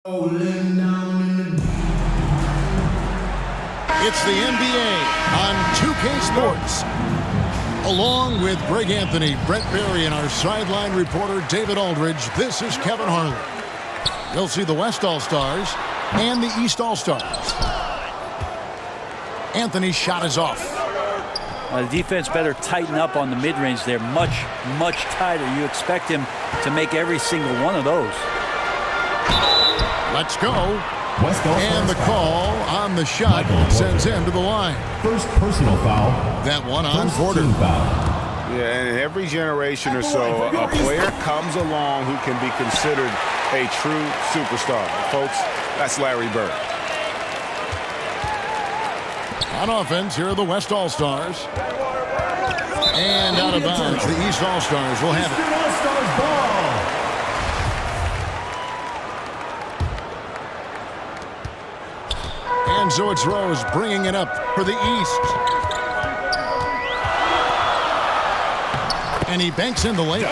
It's the NBA on 2K Sports. Along with Greg Anthony, Brent Barry, and our sideline reporter David Aldridge, this is Kevin Harlan. You'll see the West All-Stars and the East All-Stars. Anthony's shot is off. The defense better tighten up on the mid-range. They're much tighter. You expect him to make every single one of those. Let's go. And the call on the shot sends him to the line. First personal foul. That one on Porter. Yeah, and every generation or so, a player comes along who can be considered a true superstar. Folks, that's Larry Bird. On offense, here are the West All-Stars. And out of bounds, the East All-Stars will have it. All-Stars ball. And so it's Rose bringing it up for the East. And he banks in the layup.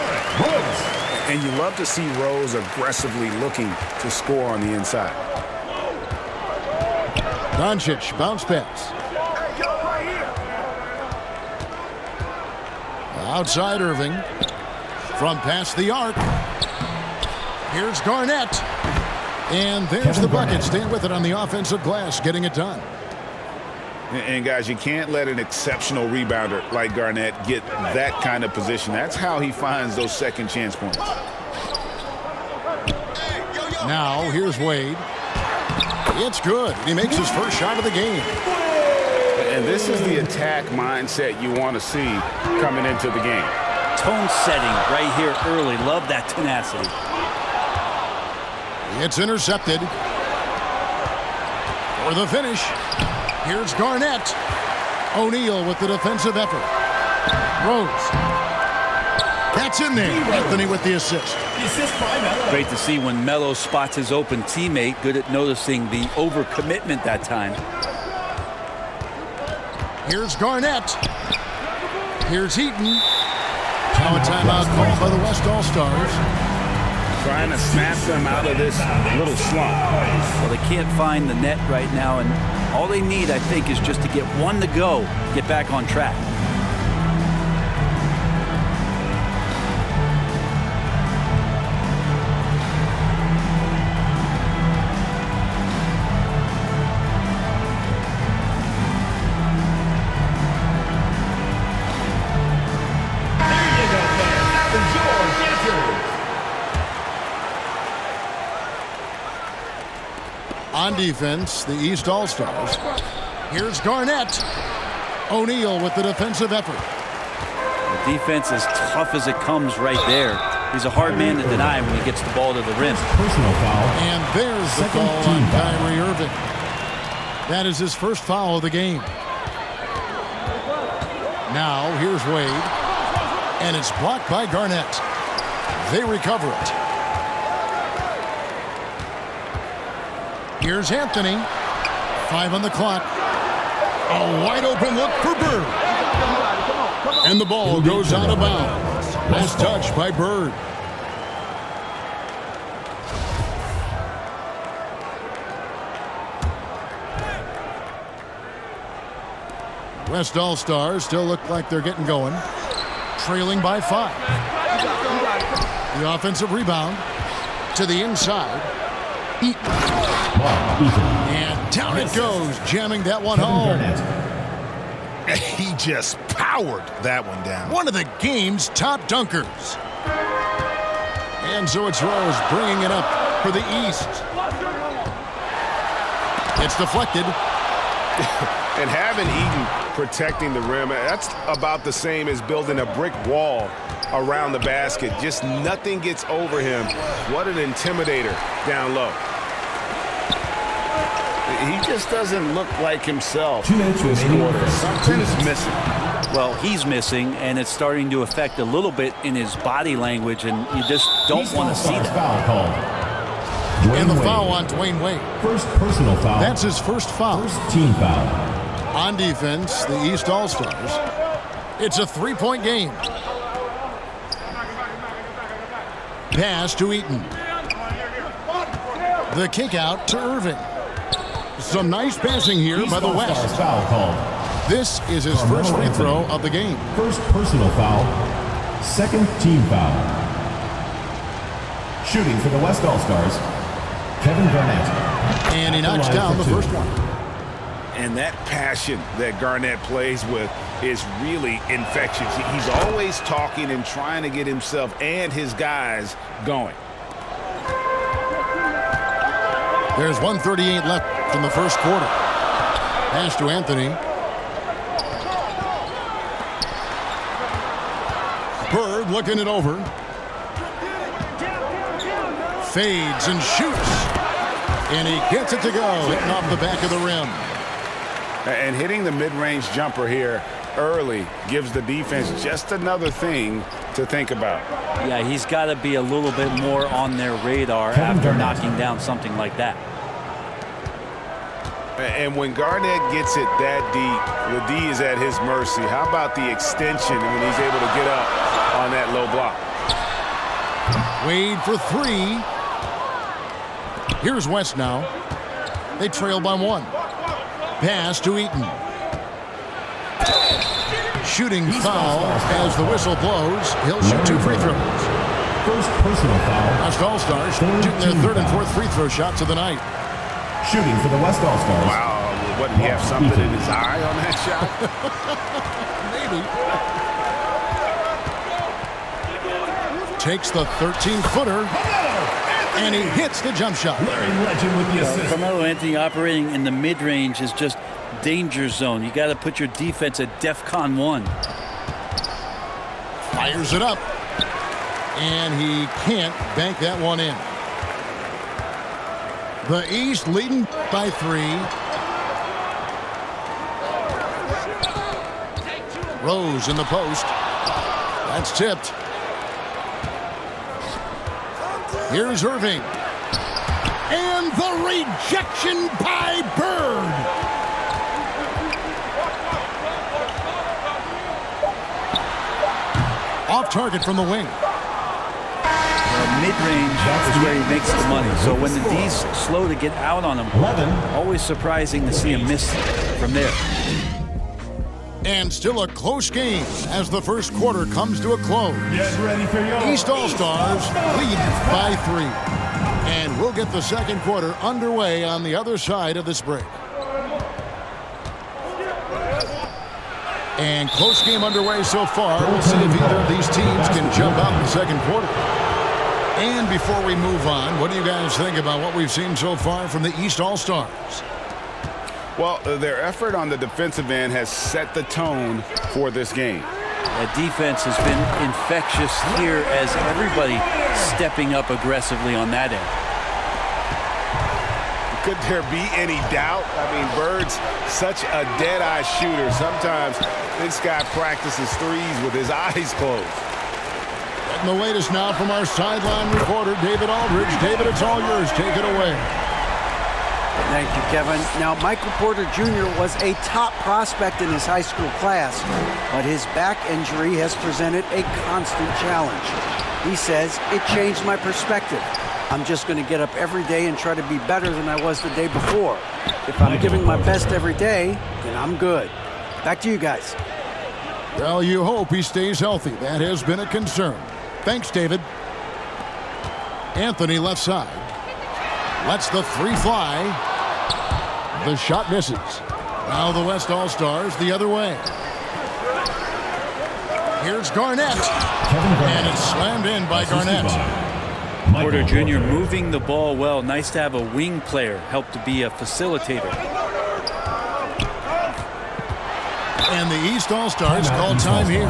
And you love to see Rose aggressively looking to score on the inside. Doncic, bounce pass. Outside Irving. From past the arc. Here's Garnett. And there's the bucket. Staying with it on the offensive glass, getting it done. And guys, you can't let an exceptional rebounder like Garnett get that kind of position. That's how he finds those second chance points. Now, here's Wade. It's good. He makes his first shot of the game. And this is the attack mindset you want to see coming into the game. Tone setting right here early. Love that tenacity. It's intercepted. For the finish, here's Garnett. O'Neal with the defensive effort. Rose. That's in there. Anthony with the assist. Great to see when Melo spots his open teammate. Good at noticing the overcommitment that time. Here's Garnett. Here's Heaton. Now a timeout called by the West All-Stars. Trying to snap them out of this little slump. Well, they can't find the net right now, and all they need, I think, is just to get one to go, get back on track. On defense, the East All-Stars. Here's Garnett. O'Neal with the defensive effort. The defense is tough as it comes right there. He's a hard man to deny when he gets the ball to the rim. Personal foul. And there's the foul on Kyrie Irving. That is his first foul of the game. Now, here's Wade. And it's blocked by Garnett. They recover it. Here's Anthony. 5 on the clock. A wide open look for Bird. And the ball goes out of bounds. Last touch by Bird. West All-Stars still look like they're getting going. Trailing by 5. The offensive rebound to the inside. Eaton. And down it goes, jamming that one home. He just powered that one down. One of the game's top dunkers. And so it's Rose bringing it up for the East. It's deflected. And having Eaton protecting the rim, that's about the same as building a brick wall around the basket. Just nothing gets over him. What an intimidator down low. He just doesn't look like himself this quarter. Something's missing. Well, he's missing, and it's starting to affect a little bit in his body language, and you just don't want to see that. Foul called. And the foul on Dwayne Wade. First personal foul. That's his first foul. First team foul. On defense, the East All-Stars. It's a 3-point game. Pass to Eaton. The kick out to Irving. Some nice passing here East by the All-Stars West. foul called. This is his Carmelo first free Anthony. throw of the game. First personal foul. Second team foul. Shooting for the West All-Stars, Kevin Garnett. And he At the knocks line down for the two. first one. And that passion that Garnett plays with is really infectious. He's always talking and trying to get himself and his guys going. There's 1:38 left in the first quarter. Pass to Anthony. Bird looking it over. Fades and shoots. And he gets it to go, hitting off the back of the rim. And hitting the mid-range jumper here early gives the defense just another thing to think about. Yeah, he's got to be a little bit more on their radar Kevin after Garnett. knocking down something like that. And when Garnett gets it that deep, the D is at his mercy. How about the extension when he's able to get up on that low block? Wade for three. Here's West now. They trail by one. Pass to Eaton. Shooting foul as the whistle blows. He'll shoot two free throws. First personal foul. West All-Stars shooting their third and fourth free throw shots of the night. Shooting for the West All-Stars. Wow, what, did he have something in his eye on that shot? Maybe. Takes the 13-footer, and he hits the jump shot. Larry Legend with the assist. Carmelo Anthony operating in the mid-range is just danger zone. You got to put your defense at DEFCON 1. Fires it up, and he can't bank that one in. The East leading by 3. Rose in the post. That's tipped. Here's Irving. And the rejection by Bird. Off target from the wing. Mid-range is where he makes the money. So when the D's slow to get out on him, 11. always surprising to see him miss from there. And still a close game as the first quarter comes to a close. Get ready for your East All-Stars lead by 3. And we'll get the second quarter underway on the other side of this break. And close game underway so far. We'll see if either of these teams can jump out in the second quarter. And before we move on, what do you guys think about what we've seen so far from the East All-Stars? Well, their effort on the defensive end has set the tone for this game. The defense has been infectious here as everybody stepping up aggressively on that end. Could there be any doubt? I mean, Bird's such a dead-eye shooter. Sometimes this guy practices threes with his eyes closed. And the latest now from our sideline reporter, David Aldridge. David, it's all yours. Take it away. Thank you, Kevin. Now, Michael Porter Jr. was a top prospect in his high school class, but his back injury has presented a constant challenge. He says, it changed my perspective. I'm just going to get up every day and try to be better than I was the day before. If I'm giving my best every day, then I'm good. Back to you guys. Well, you hope he stays healthy. That has been a concern. Thanks, David. Anthony left side. Lets the three fly. The shot misses. Now the West All-Stars the other way. Here's Garnett. And it's slammed in by Garnett. Porter Jr. moving the ball well. Nice to have a wing player help to be a facilitator. And the East All-Stars call time here.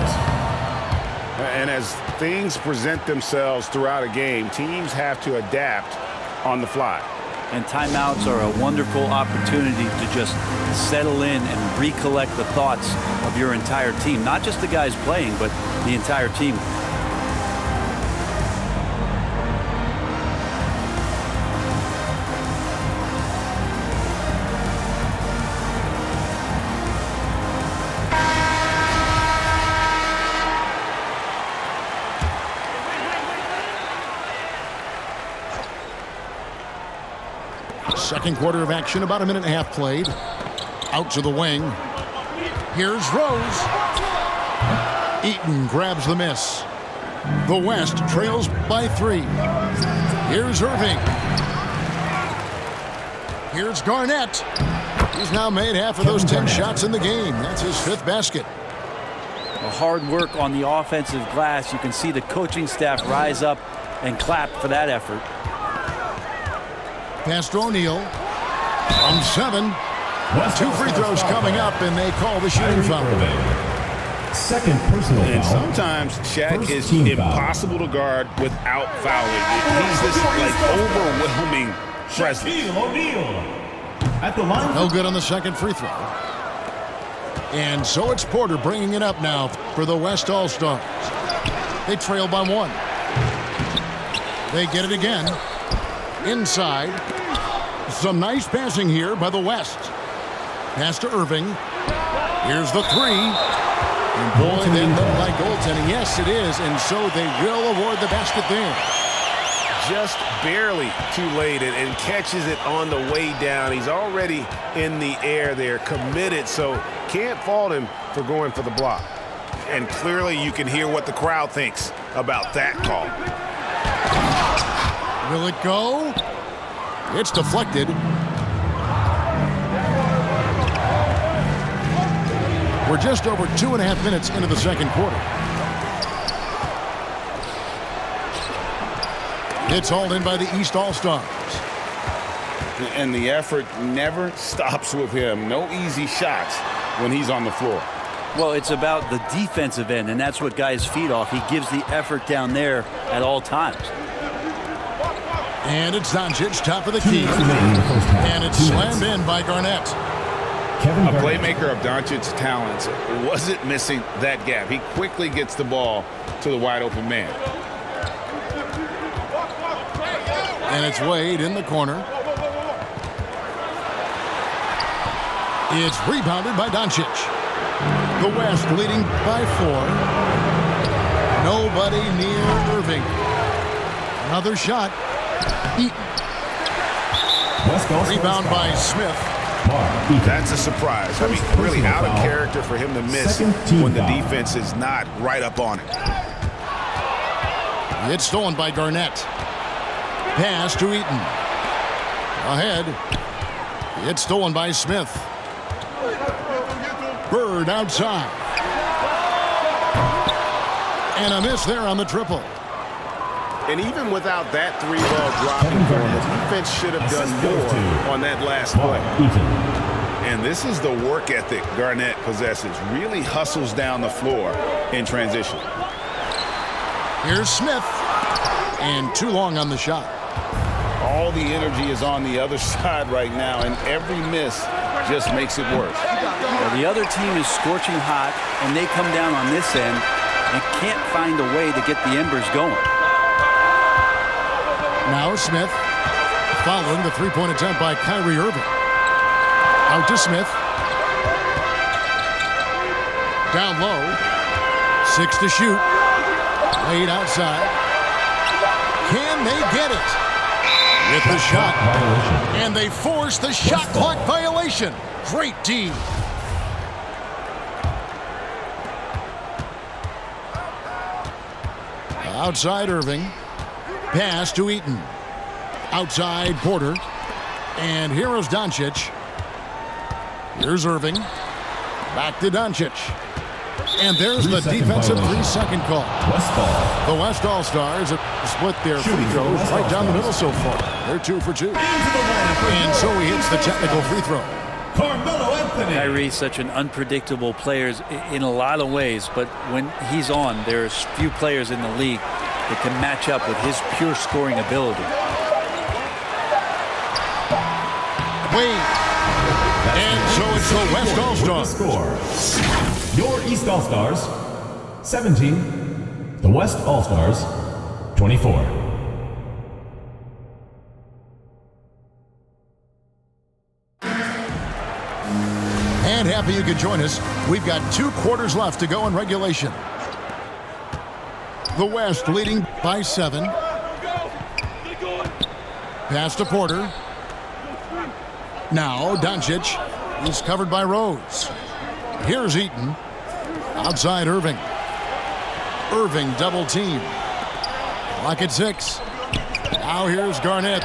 And as things present themselves throughout a game, teams have to adapt on the fly. And timeouts are a wonderful opportunity to just settle in and recollect the thoughts of your entire team. Not just the guys playing, but the entire team. Second quarter of action, about a minute and a half played. Out to the wing. Here's Rose. Eaton grabs the miss. The West trails by 3. Here's Irving. Here's Garnett. He's now made half of those 10 shots in the game. That's his 5th basket. Hard work on the offensive glass. You can see the coaching staff rise up and clap for that effort. Pass to O'Neal. From 7. 2 free throws coming up, and they call the shooting foul. Second personal foul. And sometimes Shaq is impossible to guard without fouling. He's this overwhelming presence. O'Neal at the line. No good on the second free throw. And so it's Porter bringing it up now for the West All-Stars. They trail by 1. They get it again. Inside. Some nice passing here by the West. Pass to Irving. Here's the 3. And boy, that looked like goaltending. Yes, it is. And so they will award the basket there. Just barely too late and catches it on the way down. He's already in the air there, committed, so can't fault him for going for the block. And clearly you can hear what the crowd thinks about that call. Will it go? It's deflected. We're just over 2.5 minutes into the second quarter. It's hauled in by the East All-Stars. And the effort never stops with him. No easy shots when he's on the floor. Well, it's about the defensive end, and that's what guys feed off. He gives the effort down there at all times. And it's Doncic, top of the key. And it's slammed in by Garnett. A playmaker of Doncic's talents wasn't missing that gap. He quickly gets the ball to the wide open man. And it's Wade in the corner. It's rebounded by Doncic. The West leading by 4. Nobody near Irving. Another shot. Eaton. Rebound by Smith. That's a surprise. I mean, really out of character for him to miss when the defense is not right up on it. It's stolen by Garnett. Pass to Eaton. Ahead. It's stolen by Smith. Bird outside. And a miss there on the triple. And even without that 3-ball dropping for him, the defense should have done more on that last play. And this is the work ethic Garnett possesses. Really hustles down the floor in transition. Here's Smith. And too long on the shot. All the energy is on the other side right now, and every miss just makes it worse. Well, the other team is scorching hot, and they come down on this end and can't find a way to get the embers going. Now Smith, following the three-point attempt by Kyrie Irving. Out to Smith. Down low. 6 to shoot. Laid outside. Can they get it? With the shot. And they force the shot clock violation. Great D. Outside Irving. Pass to Eaton. Outside Porter. And here is Doncic. Here's Irving. Back to Doncic. And there's the defensive 3-second call. The West All-Stars have split their free throws right down the middle so far. They're 2 for 2. And so he hits the technical free throw. Carmelo Anthony. Kyrie's such an unpredictable player in a lot of ways, but when he's on, there's few players in the league that can match up with his pure scoring ability. Wade. And so it's the West All-Stars. Score. Your East All-Stars, 17. The West All-Stars, 24. And happy you could join us. We've got 2 quarters left to go in regulation. The West leading by 7. Pass to Porter. Now Doncic is covered by Rose. Here's Eaton. Outside Irving. Irving double team. Clock at 6. Now here's Garnett.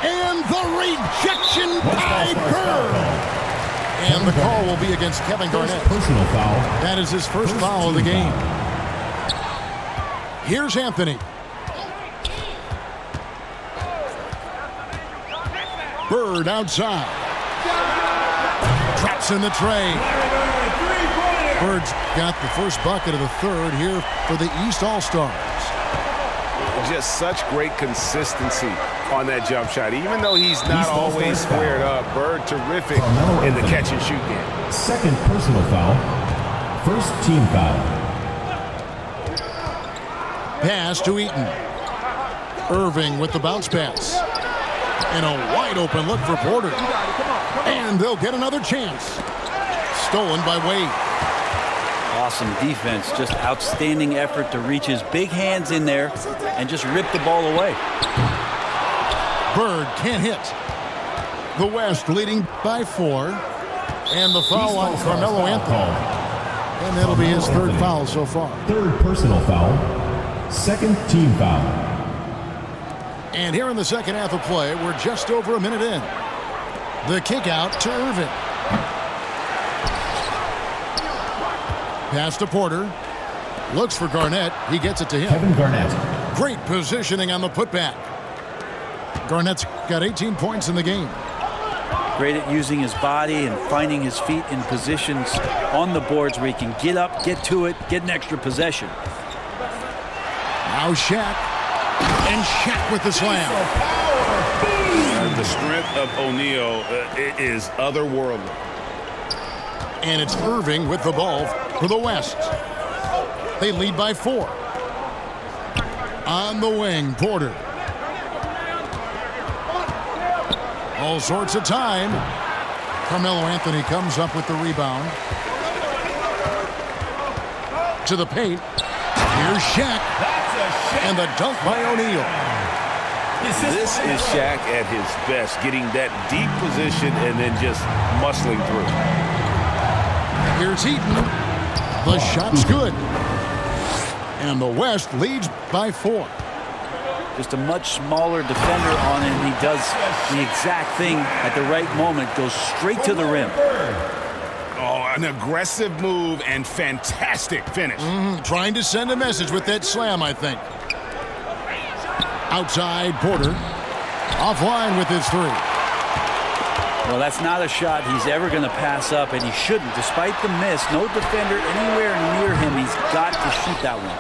And the rejection by Bird. And the call will be against Kevin Garnett. Personal foul. That is his first foul of the game. Here's Anthony. Bird outside. Traps in the tray. Bird's got the first bucket of the third here for the East All-Stars. Just such great consistency on that jump shot. Even though he's not always squared up, Bird terrific in the catch-and-shoot game. Second personal foul. First team foul. Pass to Eaton. Irving with the bounce pass. And a wide-open look for Porter. And they'll get another chance. Stolen by Wade. Awesome defense. Just outstanding effort to reach his big hands in there and just rip the ball away. Bird can't hit. The West leading by 4. And the foul on Carmelo Anthony. And that'll be his third foul so far. Third personal foul. Second team foul. And here in the second half of play, we're just over a minute in. The kick out to Irving. Pass to Porter. Looks for Garnett. He gets it to him. Kevin Garnett. Great positioning on the putback. Garnett's got 18 points in the game. Great at using his body and finding his feet in positions on the boards where he can get up, get to it, get an extra possession. Now Shaq. And Shaq with the slam. The strength of O'Neal is otherworldly. And it's Irving with the ball for the West. They lead by 4. On the wing, Porter. All sorts of time. Carmelo Anthony comes up with the rebound. To the paint. Here's Shaq. And the dunk by O'Neal. This is Shaq at his best, getting that deep position and then just muscling through. Here's Eaton. The shot's good. And the West leads by 4. Just a much smaller defender on him. He does the exact thing at the right moment. Goes straight to the rim. Oh, an aggressive move and fantastic finish. Trying to send a message with that slam, I think. Outside, Porter. Offline with his 3. Well, that's not a shot he's ever going to pass up, and he shouldn't. Despite the miss, no defender anywhere near him. He's got to shoot that one.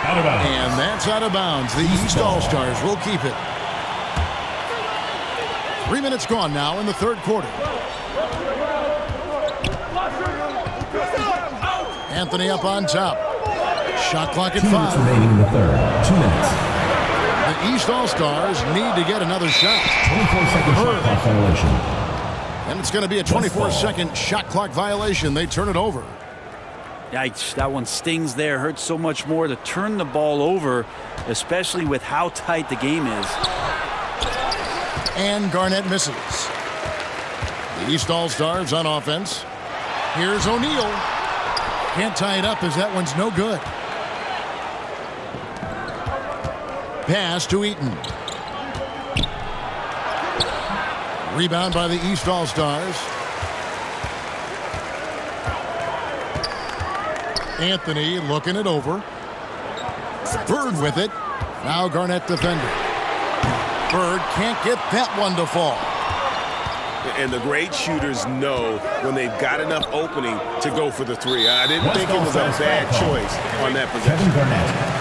Out of bounds. And that's out of bounds. The East All-Stars will keep it. 3 minutes gone now in the third quarter. Anthony up on top. Shot clock at 2 minutes 5. remaining in the third. 2 minutes. The East All-Stars need to get another shot. 24-second shot clock violation. And it's going to be a 24-second shot clock violation. They turn it over. Yikes, that one stings there. Hurts so much more to turn the ball over, especially with how tight the game is. And Garnett misses. The East All-Stars on offense. Here's O'Neal. Can't tie it up as that one's no good. Pass to Eaton. Rebound by the East All-Stars. Anthony looking it over. Bird with it. Now Garnett defending. Bird can't get that one to fall. And the great shooters know when they've got enough opening to go for the 3. I didn't think it was a bad choice on that possession. Kevin Garnett.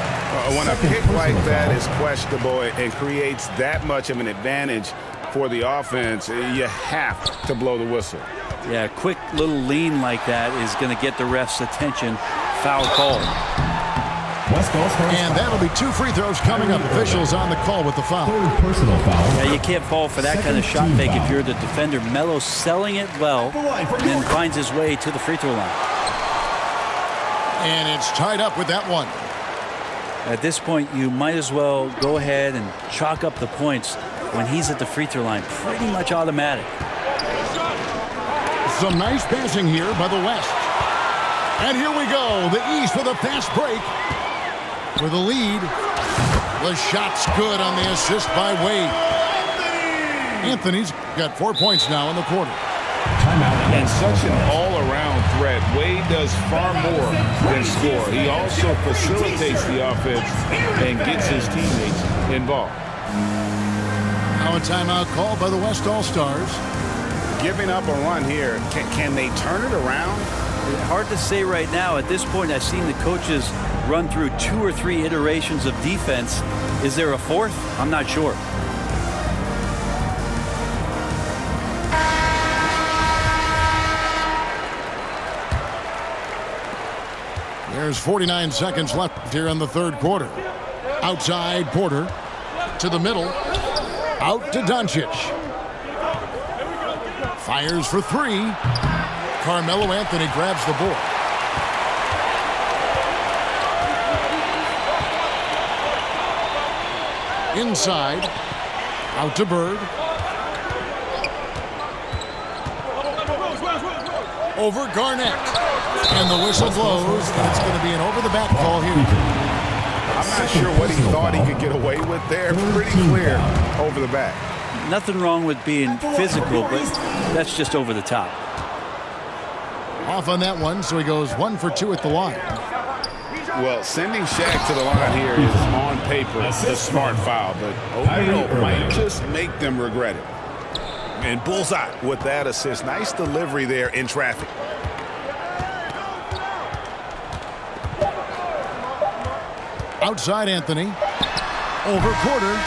When a pick like that is questionable and creates that much of an advantage for the offense, you have to blow the whistle. Yeah, a quick little lean like that is going to get the ref's attention. Foul call. West All-Stars. And that'll be 2 free throws coming up. Officials on the call with the foul. Third personal foul. Yeah, you can't fall for that kind of shot Second team fake foul. if you're the defender. Melo selling it well and then finds his way to the free throw line. And it's tied up with that one. At this point, you might as well go ahead and chalk up the points. when he's at the free throw line, pretty much automatic. Some nice passing here by the West. And here we go. The East with a fast break. For the lead. The shot's good on the assist by Wade. Anthony's got 4 points now in the quarter. And such an all-around threat. Wade does far more than score. He also facilitates the offense and gets his teammates involved. Now a timeout called by the West All-Stars. Giving up a run here. Can they turn it around? Hard to say right now. At this point, I've seen the coaches run through 2 or 3 iterations of defense. Is there a fourth? I'm not sure. There's 49 seconds left here in the third quarter. Outside Porter to the middle. Out to Doncic. Fires for 3. Carmelo Anthony grabs the board. Inside. Out to Bird. Over Garnett. And the whistle blows. And it's going to be an over-the-back call here. I'm not sure what he thought he could get away with there. Pretty clear over the back. Nothing wrong with being physical, but that's just over the top. Off on that one, so he goes 1 for 2 at the line. Well, sending Shaq to the line here is on paper the smart foul, but O'Neal might just make them regret it. And bullseye with that assist. Nice delivery there in traffic. Outside Anthony. Over Porter.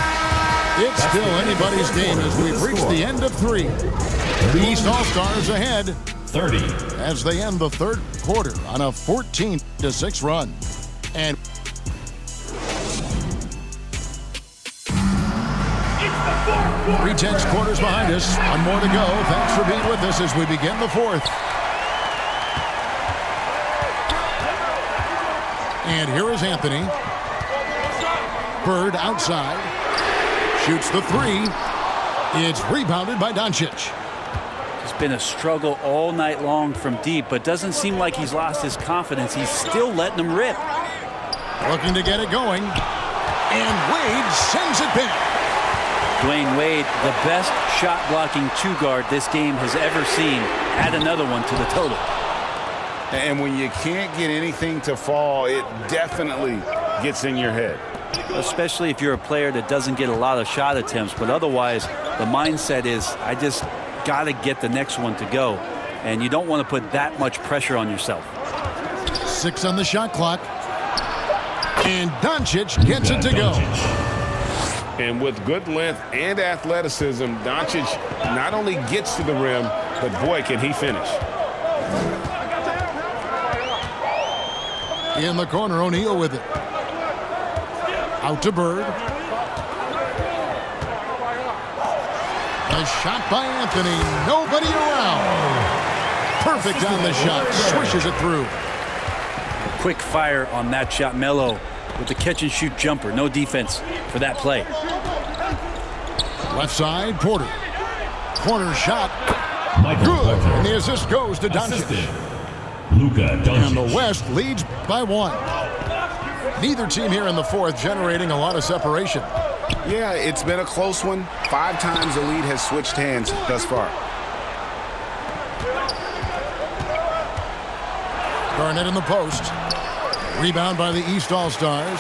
It's still anybody's game as we've reached the end of 3. The East All-Stars ahead 30 as they end the third quarter on a 14-6 run. And 3 tenths quarters behind us. 1 more to go. Thanks for being with us as we begin the fourth. And here is Anthony. Bird outside. Shoots the 3. It's rebounded by Doncic. It's been a struggle all night long from deep, but doesn't seem like he's lost his confidence. He's still letting them rip. Looking to get it going. And Wade sends it back. Dwayne Wade, the best shot-blocking 2-guard this game has ever seen. Add another one to the total. And when you can't get anything to fall, it definitely gets in your head. Especially if you're a player that doesn't get a lot of shot attempts, but otherwise the mindset is I just got to get the next one to go, and you don't want to put that much pressure on yourself. 6 on the shot clock, and Doncic gets it to go. And with good length and athleticism, Doncic not only gets to the rim, but boy, can he finish. In the corner, O'Neal with it. Out to Bird. A shot by Anthony. Nobody around. Perfect on the shot. Swishes it through. Quick fire on that shot. Melo with the catch-and-shoot jumper. No defense for that play. Left side, Porter. Corner shot. Michael Good. Porter. And the assist goes to Doncic. Luka Doncic. And the West leads by 1. Neither team here in the fourth generating a lot of separation. Yeah, it's been a close one. 5 times the lead has switched hands thus far. Garnett in the post. Rebound by the East All-Stars.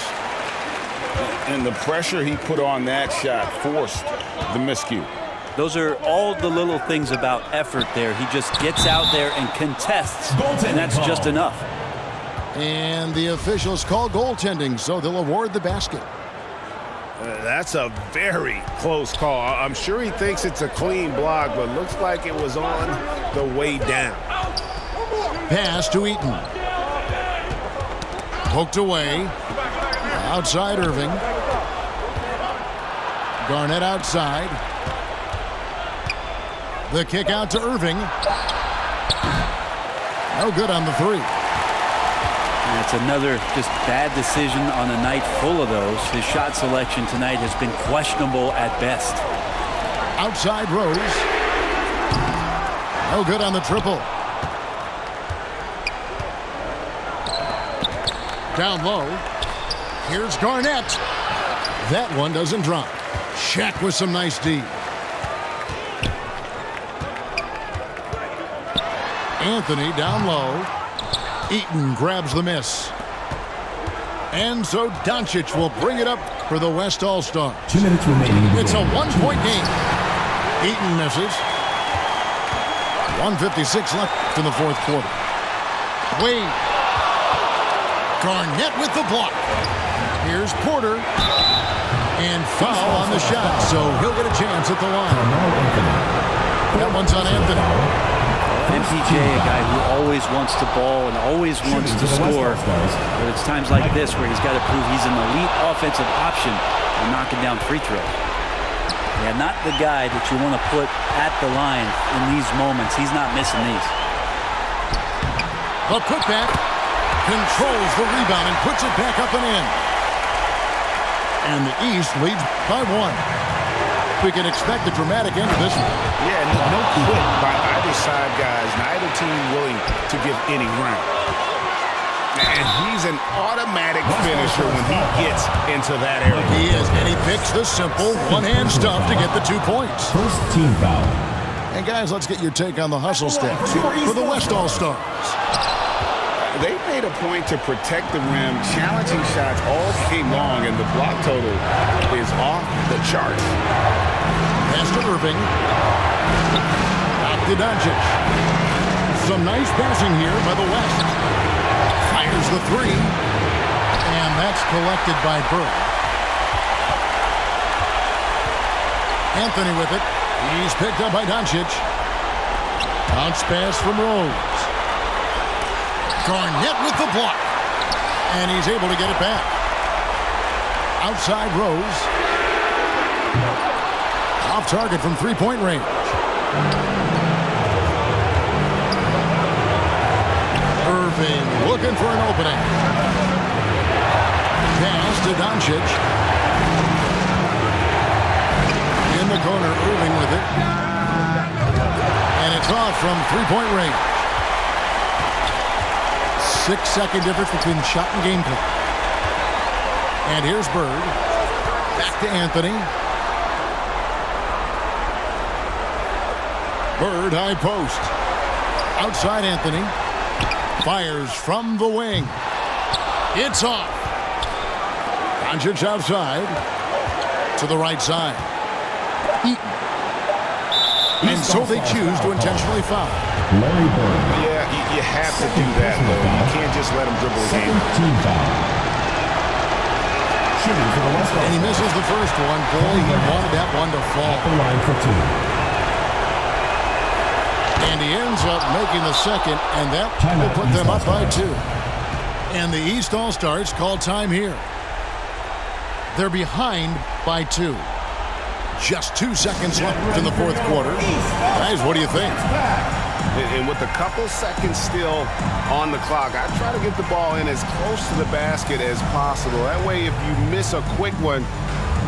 And the pressure he put on that shot forced the miscue. Those are all the little things about effort there. He just gets out there and contests, and that's just enough. And the officials call goaltending, so they'll award the basket. That's a very close call. I'm sure he thinks it's a clean block, but looks like it was on the way down. Pass to Eaton. Poked away. Outside Irving. Garnett outside. The kick out to Irving. No good on the 3. And it's another just bad decision on a night full of those. His shot selection tonight has been questionable at best. Outside Rose. No good on the triple. Down low. Here's Garnett. That one doesn't drop. Shaq with some nice D. Anthony down low. Eaton grabs the miss. And so Doncic will bring it up for the West All-Stars. 2 minutes remaining. It's a one-point game. Eaton misses. 1:56 left in the fourth quarter. Wade. Garnett with the block. Here's Porter. And foul on the shot, so he'll get a chance at the line. That one's on Anthony. MPJ, a guy who always wants to ball and always wants to score. But it's times like this where he's got to prove he's an elite offensive option and knocking down free throws. Yeah, not the guy that you want to put at the line in these moments. He's not missing these. The putback controls the rebound and puts it back up and in. And the East leads by 1. We can expect a dramatic end to this one. Yeah, no quit by either side, guys. Neither team willing to give any ground. And he's an automatic finisher when he gets into that area. He is, and he picks the simple one-hand stuff to get the 2 points. First team foul. And guys, let's get your take on the hustle stats for the West All-Stars. They made a point to protect the rim, challenging shots all game long, and the block total is off the charts. Pass to Irving. Back to Doncic. Some nice passing here by the West. Fires the three. And that's collected by Bird. Anthony with it. He's picked up by Doncic. Bounce pass from Rose. Garnett with the block. And he's able to get it back. Outside Rose. Off target from three-point range. Irving looking for an opening. Pass to Doncic. In the corner, Irving with it. And it's off from three-point range. 6-second difference between shot and game clock. And here's Bird. Back to Anthony. Bird, high post. Outside Anthony. Fires from the wing. It's off. Doncic outside. To the right side. Eaton. And so they choose to intentionally foul. Larry Bird. Yeah, you have to do that, though. You can't just let him dribble the game. Second team foul. Shooting for the West And he misses the first one. Boy, he wanted that one to fall. At the line for 2. And he ends up making the second, and that will put them up by 2. And the East All-Stars call time here. They're behind by 2. Just 2 seconds left in the fourth quarter. Guys, what do you think? And with a couple seconds still on the clock, I try to get the ball in as close to the basket as possible. That way, if you miss a quick one,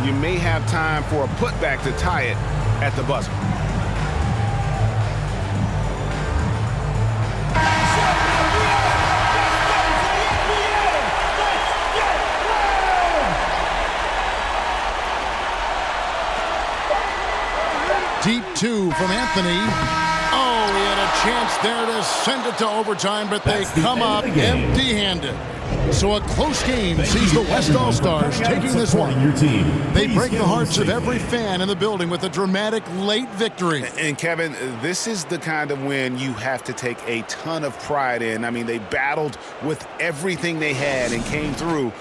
you may have time for a putback to tie it at the buzzer. Deep 2 from Anthony. Oh, he had a chance there to send it to overtime, but they come up empty-handed. So a close game sees the West All-Stars taking this one. They break the hearts of every fan in the building with a dramatic late victory. And Kevin, this is the kind of win you have to take a ton of pride in. I mean, they battled with everything they had and came through.